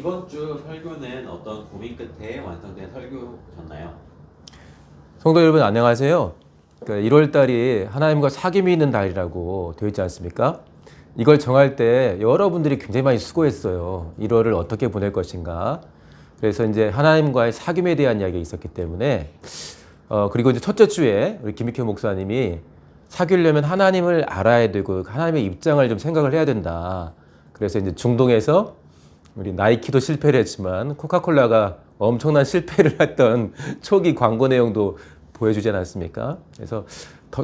이번 주 설교는 어떤 고민 끝에 완성된 설교셨나요? 성도 여러분 안녕하세요. 1월 달이 하나님과 사귐이 있는 달이라고 되어 있지 않습니까? 이걸 정할 때 여러분들이 굉장히 많이 수고했어요. 1월을 어떻게 보낼 것인가. 그래서 이제 하나님과의 사귐에 대한 이야기가 있었기 때문에 그리고 이제 첫째 주에 우리 김익현 목사님이 사귀려면 하나님을 알아야 되고 하나님의 입장을 좀 생각을 해야 된다. 그래서 이제 중동에서 우리 나이키도 실패를 했지만 코카콜라가 엄청난 실패를 했던 초기 광고 내용도 보여주지 않았습니까? 그래서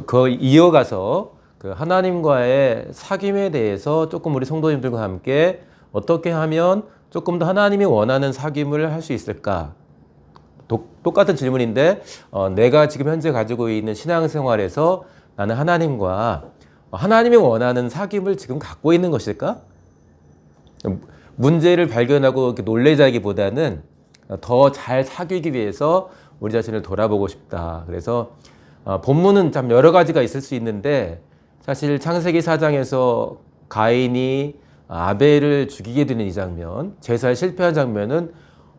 그 이어가서 그 하나님과의 사귐에 대해서 조금 우리 성도님들과 함께 어떻게 하면 조금 더 하나님이 원하는 사귐을 할 수 있을까? 똑같은 질문인데 내가 지금 현재 가지고 있는 신앙생활에서 나는 하나님과 하나님이 원하는 사귐을 지금 갖고 있는 것일까? 문제를 발견하고 놀래자기보다는 더 잘 사귀기 위해서 우리 자신을 돌아보고 싶다. 그래서 본문은 참 여러 가지가 있을 수 있는데 사실 창세기 4장에서 가인이 아벨을 죽이게 되는 이 장면, 제사에 실패한 장면은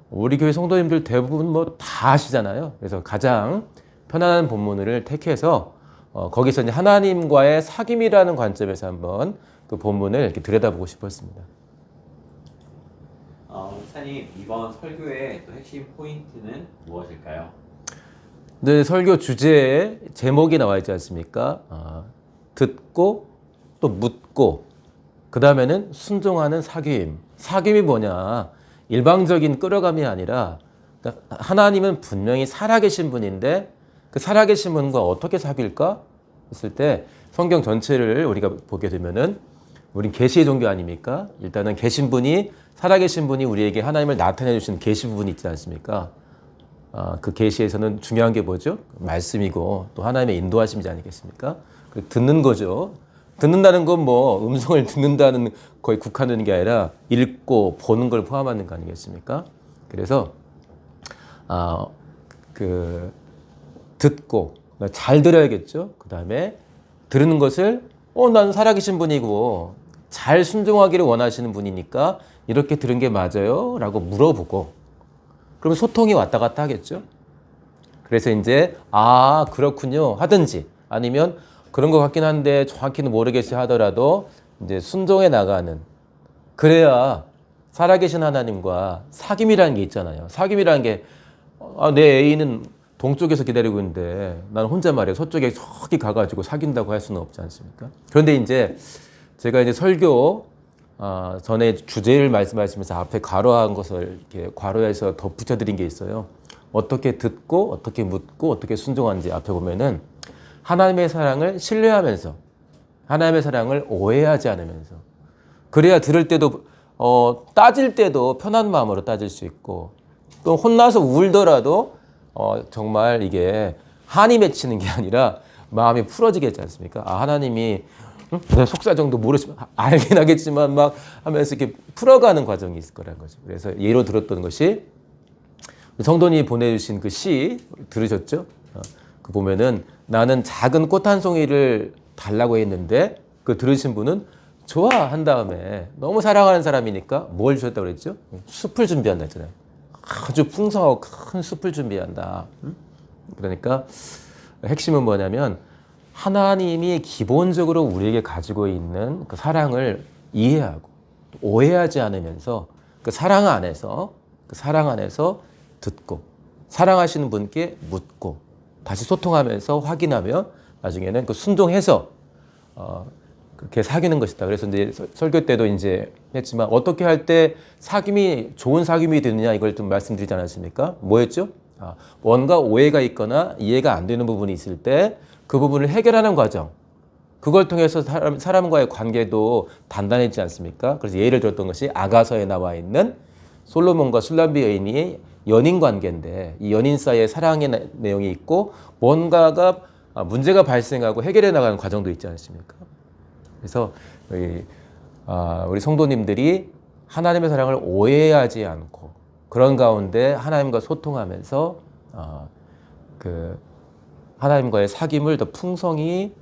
우리 교회 성도님들 대부분 뭐 다 아시잖아요. 그래서 가장 편안한 본문을 택해서 거기서 이제 하나님과의 사귐이라는 관점에서 한번 그 본문을 이렇게 들여다보고 싶었습니다. 목사님, 이번 설교의 또 핵심 포인트는 무엇일까요? 네, 설교 주제에 제목이 나와 있지 않습니까? 듣고 또 묻고 그 다음에는 순종하는 사귐. 사귐이 뭐냐? 일방적인 끌어감이 아니라 그러니까 하나님은 분명히 살아계신 분인데 그 살아계신 분과 어떻게 사귈까? 했을 때 성경 전체를 우리가 보게 되면은 우린 계시의 종교 아닙니까? 일단은 계신 분이 살아계신 분이 우리에게 하나님을 나타내 주신 계시 부분이 있지 않습니까? 그 계시에서는 중요한 게 뭐죠? 말씀이고 또 하나님의 인도하심이지 아니겠습니까? 듣는 거죠. 듣는다는 건 뭐 음성을 듣는다는 거의 국한되는 게 아니라 읽고 보는 걸 포함하는 거 아니겠습니까? 그래서 듣고 잘 들어야겠죠. 그 다음에 들은 것을 나는 살아계신 분이고 잘 순종하기를 원하시는 분이니까 이렇게 들은 게 맞아요? 라고 물어보고 그러면 소통이 왔다 갔다 하겠죠. 그래서 이제 그렇군요 하든지 아니면 그런 것 같긴 한데 정확히는 모르겠어요 하더라도 이제 순종해 나가는 그래야 살아계신 하나님과 사귐이라는 게 있잖아요. 사귐이라는 게 내 애인은 동쪽에서 기다리고 있는데 나는 혼자 말이야 서쪽에 저기 가가지고 사귄다고 할 수는 없지 않습니까? 그런데 이제 제가 이제 설교 전에 주제를 말씀하시면서 앞에 괄호한 것을 이렇게 괄호해서 덧붙여 드린 게 있어요. 어떻게 듣고 어떻게 묻고 어떻게 순종하는지 앞에 보면은 하나님의 사랑을 신뢰하면서 하나님의 사랑을 오해하지 않으면서 그래야 들을 때도 따질 때도 편한 마음으로 따질 수 있고 또 혼나서 울더라도 정말 이게 한이 맺히는 게 아니라 마음이 풀어지겠지 않습니까? 하나님이 내 속사정도 모르지만 알긴 하겠지만 막 하면서 이렇게 풀어가는 과정이 있을 거라는 거죠. 그래서 예로 들었던 것이 성도님이 보내주신 그 시 들으셨죠? 그 보면은 나는 작은 꽃 한 송이를 달라고 했는데 그 들으신 분은 좋아한 다음에 너무 사랑하는 사람이니까 뭘 주셨다고 그랬죠? 숲을 준비한다 했잖아요. 아주 풍성하고 큰 숲을 준비한다. 그러니까 핵심은 뭐냐면 하나님이 기본적으로 우리에게 가지고 있는 그 사랑을 이해하고 오해하지 않으면서 그 사랑 안에서 듣고 사랑하시는 분께 묻고 다시 소통하면서 확인하며 나중에는 그 순종해서 그렇게 사귀는 것이다. 그래서 이제 설교 때도 이제 했지만 어떻게 할 때 사귐이 좋은 사귐이 되느냐 이걸 좀 말씀드리지 않았습니까? 뭐였죠? 뭔가 오해가 있거나 이해가 안 되는 부분이 있을 때 그 부분을 해결하는 과정. 그걸 통해서 사람과의 관계도 단단해지지 않습니까? 그래서 예를 들었던 것이 아가서에 나와 있는 솔로몬과 술람비 여인이 연인 관계인데 이 연인 사이에 사랑의 내용이 있고 뭔가가 문제가 발생하고 해결해 나가는 과정도 있지 않습니까? 그래서 우리 성도님들이 하나님의 사랑을 오해하지 않고 그런 가운데 하나님과 소통하면서 하나님과의 사귐을 더 풍성히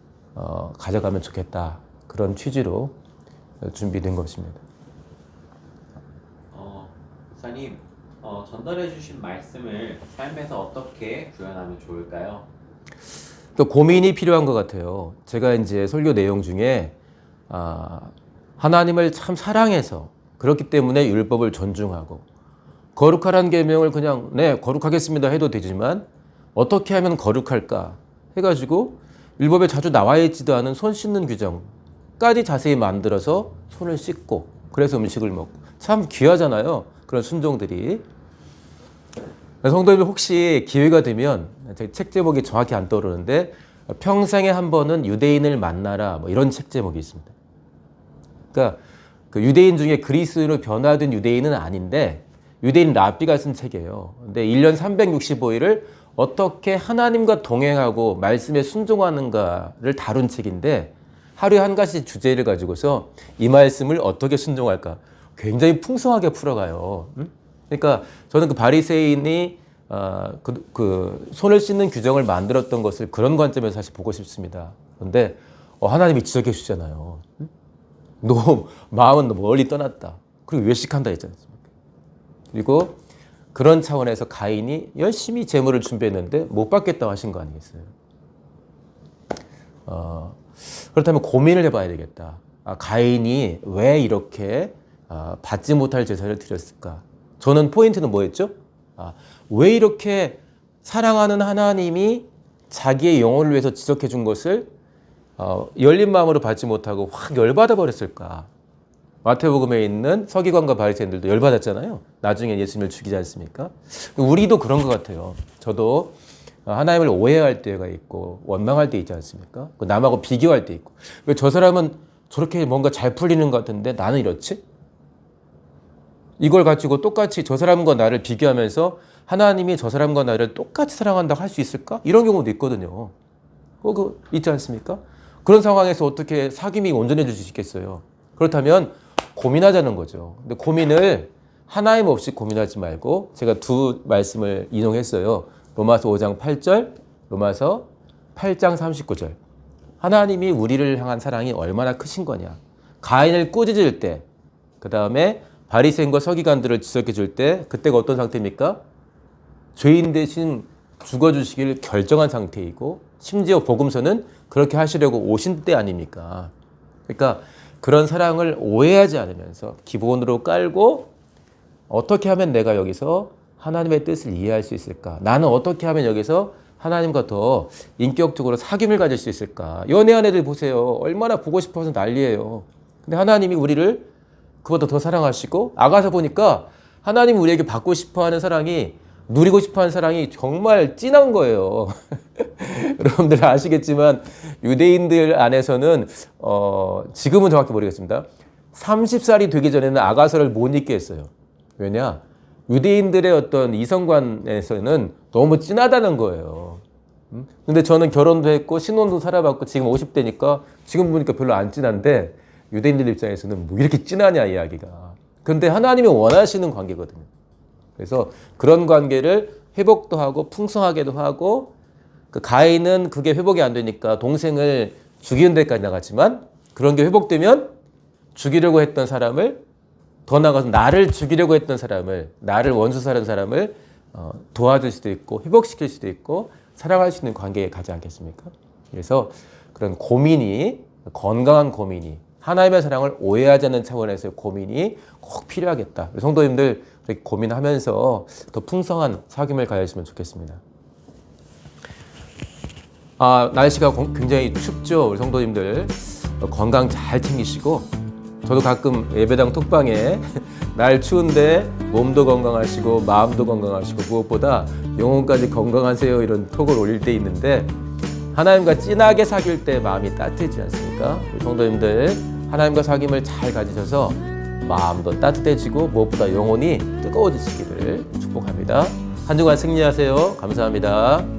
가져가면 좋겠다. 그런 취지로 준비된 것입니다. 목사님, 전달해 주신 말씀을 삶에서 어떻게 구현하면 좋을까요? 또 고민이 필요한 것 같아요. 제가 이제 설교 내용 중에 하나님을 참 사랑해서 그렇기 때문에 율법을 존중하고 거룩하라는 계명을 그냥 네 거룩하겠습니다 해도 되지만 어떻게 하면 거룩할까 해가지고 율법에 자주 나와 있지도 않은 손 씻는 규정까지 자세히 만들어서 손을 씻고 그래서 음식을 먹고 참 귀하잖아요. 그런 순종들이. 성도님들 혹시 기회가 되면 제 책 제목이 정확히 안 떠오르는데 평생에 한 번은 유대인을 만나라 뭐 이런 책 제목이 있습니다. 그러니까 그 유대인 중에 그리스도인으로 변화된 유대인은 아닌데 유대인 랍비가 쓴 책이에요. 근데 1년 365일을 어떻게 하나님과 동행하고 말씀에 순종하는가를 다룬 책인데 하루에 한 가지 주제를 가지고서 이 말씀을 어떻게 순종할까 굉장히 풍성하게 풀어가요. 그러니까 저는 그 바리새인이 그 손을 씻는 규정을 만들었던 것을 그런 관점에서 사실 보고 싶습니다. 그런데 하나님이 지적해 주잖아요. 너 마음은 멀리 떠났다. 그리고 외식한다 했지 않습니까? 그리고 그런 차원에서 가인이 열심히 재물을 준비했는데 못 받겠다고 하신 거 아니겠어요? 그렇다면 고민을 해봐야 되겠다. 가인이 왜 이렇게 받지 못할 제사를 드렸을까? 저는 포인트는 뭐였죠? 왜 이렇게 사랑하는 하나님이 자기의 영혼을 위해서 지적해 준 것을 열린 마음으로 받지 못하고 확 열받아 버렸을까? 마태복음에 있는 서기관과 바리새인들도 열받았잖아요. 나중에 예수님을 죽이지 않습니까? 우리도 그런 것 같아요. 저도 하나님을 오해할 때가 있고 원망할 때 있지 않습니까? 남하고 비교할 때 있고 왜 저 사람은 저렇게 뭔가 잘 풀리는 것 같은데 나는 이렇지? 이걸 가지고 똑같이 저 사람과 나를 비교하면서 하나님이 저 사람과 나를 똑같이 사랑한다고 할 수 있을까? 이런 경우도 있거든요. 있지 않습니까? 그런 상황에서 어떻게 사귐이 온전해질 수 있겠어요? 그렇다면 고민하자는 거죠. 근데 고민을 하나님 없이 고민하지 말고 제가 두 말씀을 인용했어요. 로마서 5장 8절, 로마서 8장 39절. 하나님이 우리를 향한 사랑이 얼마나 크신 거냐. 가인을 꾸짖을 때, 그 다음에 바리새인과 서기관들을 지적해 줄 때 그때가 어떤 상태입니까? 죄인 대신 죽어주시길 결정한 상태이고 심지어 복음서는 그렇게 하시려고 오신 때 아닙니까? 그러니까 그런 사랑을 오해하지 않으면서 기본으로 깔고 어떻게 하면 내가 여기서 하나님의 뜻을 이해할 수 있을까? 나는 어떻게 하면 여기서 하나님과 더 인격적으로 사귐을 가질 수 있을까? 연애한 애들 보세요. 얼마나 보고 싶어서 난리예요. 근데 하나님이 우리를 그보다 더 사랑하시고 아가서 보니까 하나님이 우리에게 받고 싶어하는 사랑이 누리고 싶어하는 사랑이 정말 진한 거예요. 여러분들 아시겠지만 유대인들 안에서는 지금은 정확히 모르겠습니다. 30살이 되기 전에는 아가서를 못 잊게 했어요. 왜냐? 유대인들의 어떤 이성관에서는 너무 진하다는 거예요. 근데 저는 결혼도 했고 신혼도 살아봤고 지금 50대니까 지금 보니까 별로 안 진한데 유대인들 입장에서는 뭐 이렇게 진하냐 이야기가. 그런데 하나님이 원하시는 관계거든요. 그래서 그런 관계를 회복도 하고 풍성하게도 하고 그 가인은 그게 회복이 안 되니까 동생을 죽이는 데까지 나갔지만 그런 게 회복되면 죽이려고 했던 사람을 더 나아가서 나를 죽이려고 했던 사람을 나를 원수사하는 사람을 도와줄 수도 있고 회복시킬 수도 있고 사랑할 수 있는 관계에 가지 않겠습니까? 그래서 그런 고민이 건강한 고민이 하나님의 사랑을 오해하지 않는 차원에서의 고민이 꼭 필요하겠다. 성도님들 고민하면서 더 풍성한 사귐을 가졌으면 좋겠습니다. 날씨가 굉장히 춥죠. 우리 성도님들 건강 잘 챙기시고 저도 가끔 예배당 톡방에 날 추운데 몸도 건강하시고 마음도 건강하시고 무엇보다 영혼까지 건강하세요 이런 톡을 올릴 때 있는데 하나님과 진하게 사귈 때 마음이 따뜻해지지 않습니까? 우리 성도님들 하나님과 사귐을 잘 가지셔서 마음도 따뜻해지고 무엇보다 영혼이 뜨거워지시기를 축복합니다. 한 주간 승리하세요. 감사합니다.